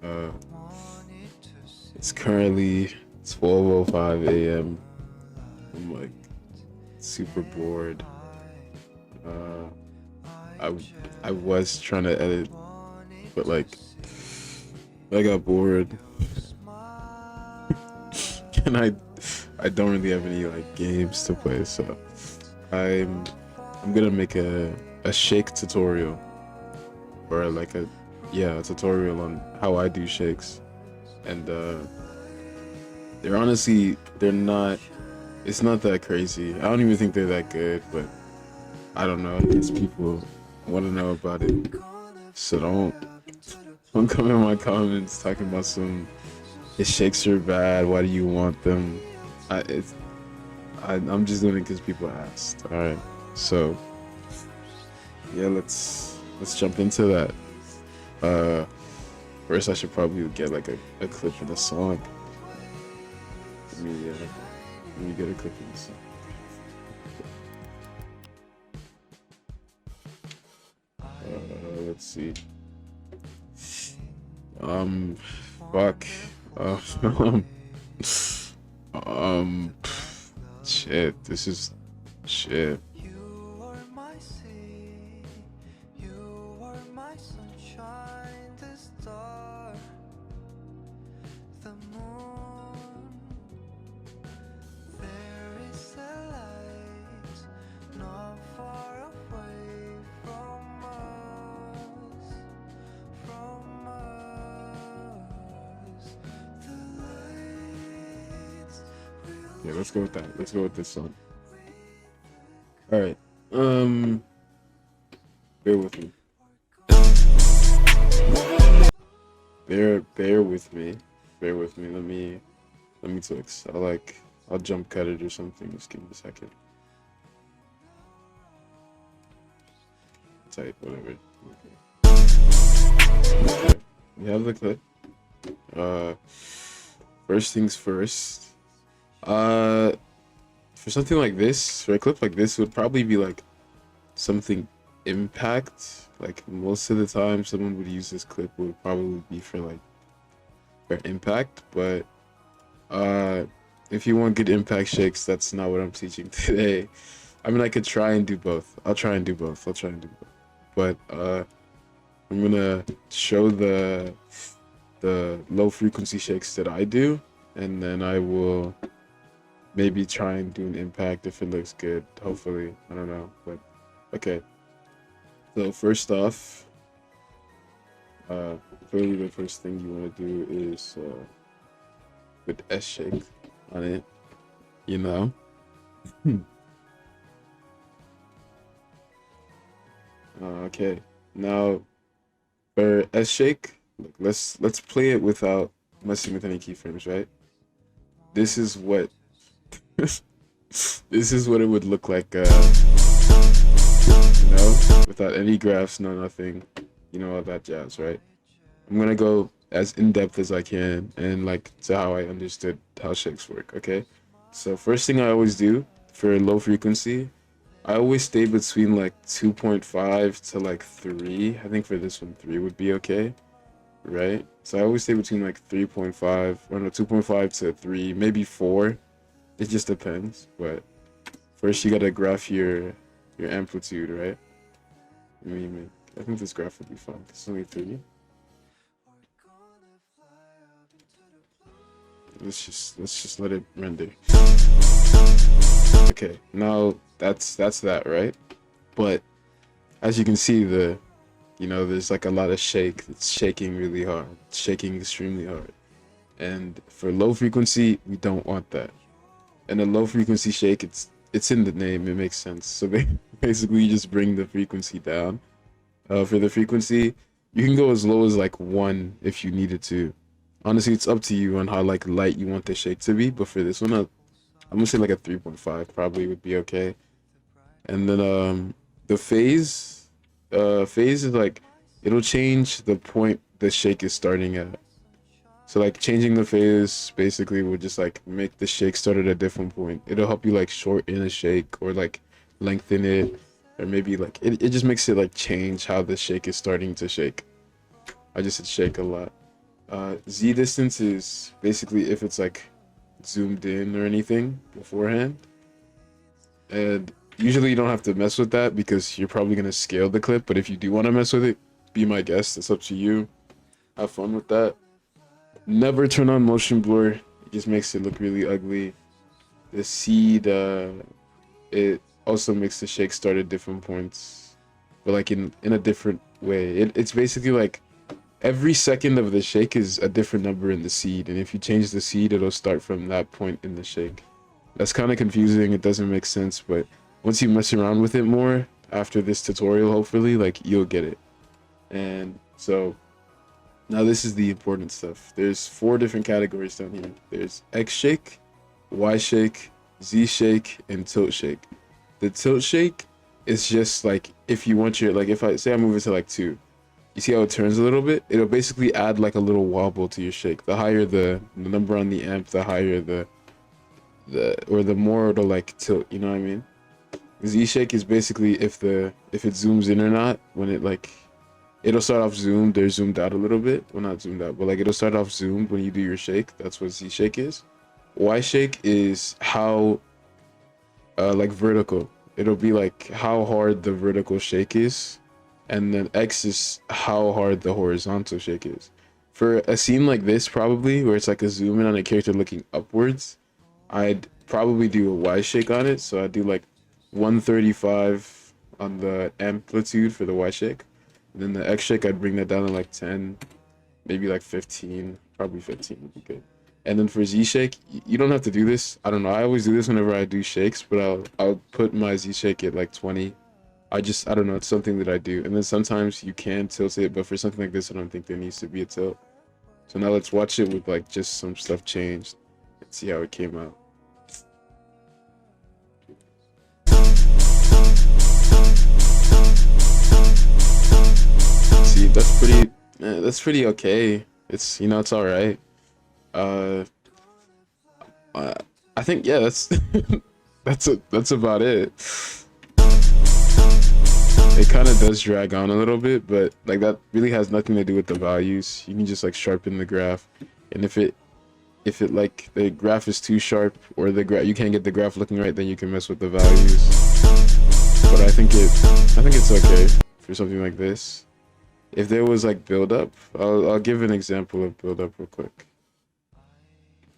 Uh, it's currently 12:05 a.m. I'm like super bored. Uh, I I was trying to edit, but like I got bored, and I don't really have any like games to play, so I'm I'm gonna make a shake tutorial or like a tutorial on how I do shakes, and they're not. It's not that crazy. I don't even think they're that good, but I don't know. I guess people want to know about it, so don't come in my comments talking about some his shakes are bad. Why do you want them? It's I'm just doing it because people asked. All right, so yeah, let's jump into that. Uh, First I should probably get like a clip of the song. Let me get a clip of the song. Let's see. Um, Fuck. Uh, um, Shit. This is shit. You are my sea, you are my sunshine, the star, the moon. There is a light not far away from us, from us. The lights will Yeah, let's go with that. Let's go with this song. All right. Bear with me. Bear with me. Bear with me. Let me twix. I'll jump cut it or something. Just give me a second. Type whatever. Okay. We have the clip. Uh, First things first. Uh, for something like this, for a clip like this, would probably be like something impact. Like most of the time, someone would use this clip would probably be for impact. But if you want good impact shakes, that's not what I'm teaching today. I mean, I could try and do both. I'll try and do both. But I'm gonna show the low frequency shakes that I do, and then I will maybe try and do an impact if it looks good. Hopefully, I don't know, but okay. So first off, clearly the first thing you want to do is put S shake on it. You know. Okay. Now for S shake, look, let's play it without messing with any keyframes, right? This is what this is what it would look like, without any graphs, no nothing, all that jazz, right? I'm gonna go as in depth as I can and like to how I understood how shakes work, okay? So first thing I always do for low frequency, I always stay between like 2.5 to like 3. I think for this one 3 would be okay, right? So I always stay between like 3.5, or no, 2.5 to 3, maybe 4. It just depends, but first you gotta graph your amplitude, right? I think this graph would be fine. It's only 3. Let's just let it render. Okay, now that's that, right? But as you can see, there's like a lot of shake. It's shaking really hard, shaking extremely hard. And for low frequency, we don't want that. And a low frequency shake, it's in the name. It makes sense. So basically, you just bring the frequency down. For the frequency, you can go as low as like 1 if you needed to. Honestly, it's up to you on how like light you want the shake to be. But for this one, I'm gonna say like a 3.5 probably would be okay. And then the phase is like it'll change the point the shake is starting at. So like changing the phase basically would just like make the shake start at a different point. It'll help you like shorten a shake or like lengthen it, or maybe like it just makes it like change how the shake is starting to shake. I just said shake a lot. Z distance is basically if it's like zoomed in or anything beforehand. And usually you don't have to mess with that because you're probably gonna scale the clip. But if you do want to mess with it, be my guest. It's up to you. Have fun with that. Never turn on motion blur. It just makes it look really ugly. The seed, it also makes the shake start at different points, but like in a different way. It's basically like every second of the shake is a different number in the seed, and if you change the seed, it'll start from that point in the shake. That's kind of confusing. It doesn't make sense, but once you mess around with it more after this tutorial, hopefully, like you'll get it. And so now this is the important stuff. There's 4 different categories down here. There's X shake, Y shake, Z shake, and tilt shake. The tilt shake is just like if you want your like if I say I move it to like 2, you see how it turns a little bit? It'll basically add like a little wobble to your shake. The higher the number on the amp, the higher the more it'll like tilt, you know what I mean? Z shake is basically if it zooms in or not when it like it'll start off zoomed or zoomed out a little bit. Well, not zoomed out, but like it'll start off zoomed when you do your shake. That's what Z shake is. Y shake is how like vertical. It'll be like how hard the vertical shake is, and then X is how hard the horizontal shake is. For a scene like this, probably where it's like a zoom in on a character looking upwards, I'd probably do a Y shake on it. So I'd do like 135 on the amplitude for the Y shake. And then the X shake, I'd bring that down to like 10, maybe like 15, probably 15 would be good. And then for Z shake, you don't have to do this. I don't know. I always do this whenever I do shakes, but I'll put my Z shake at like 20. I don't know. It's something that I do. And then sometimes you can tilt it, but for something like this, I don't think there needs to be a tilt. So now let's watch it with like just some stuff changed and see how it came out. See, that's pretty okay. It's, you know, it's all right. Uh, I think yeah, that's that's about it. It kind of does drag on a little bit, but like that really has nothing to do with the values. You can just like sharpen the graph, and if it like the graph is too sharp or you can't get the graph looking right, then you can mess with the values. But I think it's okay for something like this. If there was like build up, I'll give an example of build up real quick.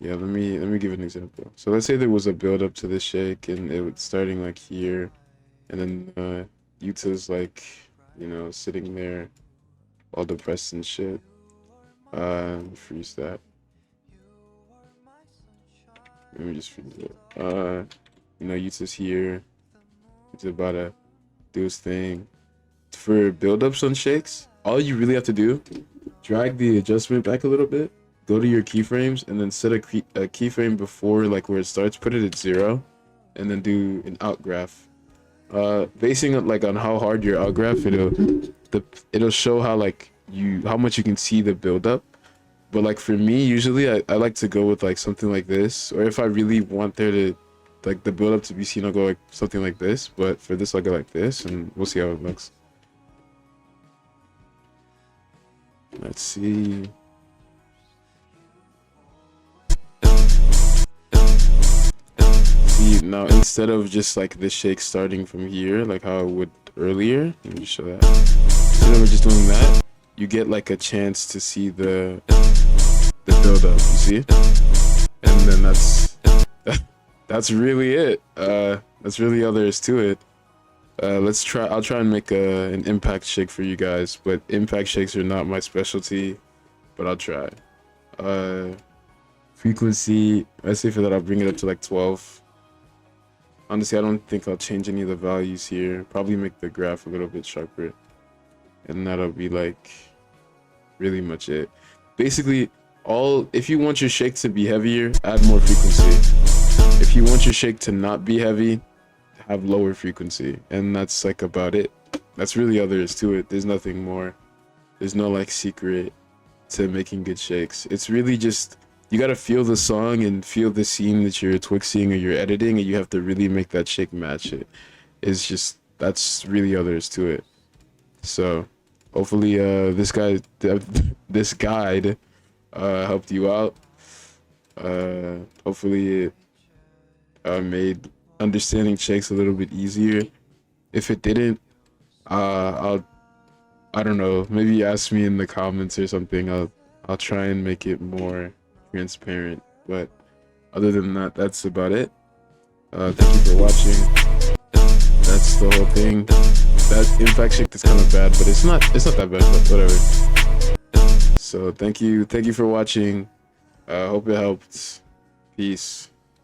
Yeah, let me give an example. So let's say there was a build up to this shake and it was starting like here, and then Utah's like, you know, sitting there all depressed and shit. Freeze that. Let me just freeze it. You know, Utah's here. He's about to do his thing. For build ups on shakes, all you really have to do, drag the adjustment back a little bit, go to your keyframes, and then set a keyframe before like where it starts, put it at 0, and then do an out graph. Basing it like on how hard your out graph, it'll show how like how much you can see the build up. But like for me, usually I like to go with like something like this, or if I really want there to like the build up to be seen, I'll go like something like this. But for this, I'll go like this, and we'll see how it looks. Let's see. See, now instead of just like the shake starting from here, like how I would earlier, let me show that. Instead of just doing that, you get like a chance to see the build up, you see? And then that's really it. That's really all there is to it. I'll try and make an impact shake for you guys, but impact shakes are not my specialty, but I'll try. Frequency, let's say for that I'll bring it up to like 12. Honestly, I don't think I'll change any of the values here. Probably make the graph a little bit sharper. And that'll be like really much it. Basically, if you want your shake to be heavier, add more frequency. If you want your shake to not be heavy, have lower frequency. And that's like about it. That's really all there is to it. There's nothing more. There's no like secret to making good shakes. It's really just, you gotta feel the song and feel the scene that you're twixing or you're editing, and you have to really make that shake match it. It's just, that's really all there is to it. So hopefully this guide helped you out. Hopefully it made understanding shakes a little bit easier. If it didn't, I don't know, maybe ask me in the comments or something. I'll try and make it more transparent. But other than that, that's about it. Thank you for watching. That's the whole thing. That impact shake is kind of bad, but it's not that bad, but whatever. So thank you for watching. Hope it helped. Peace.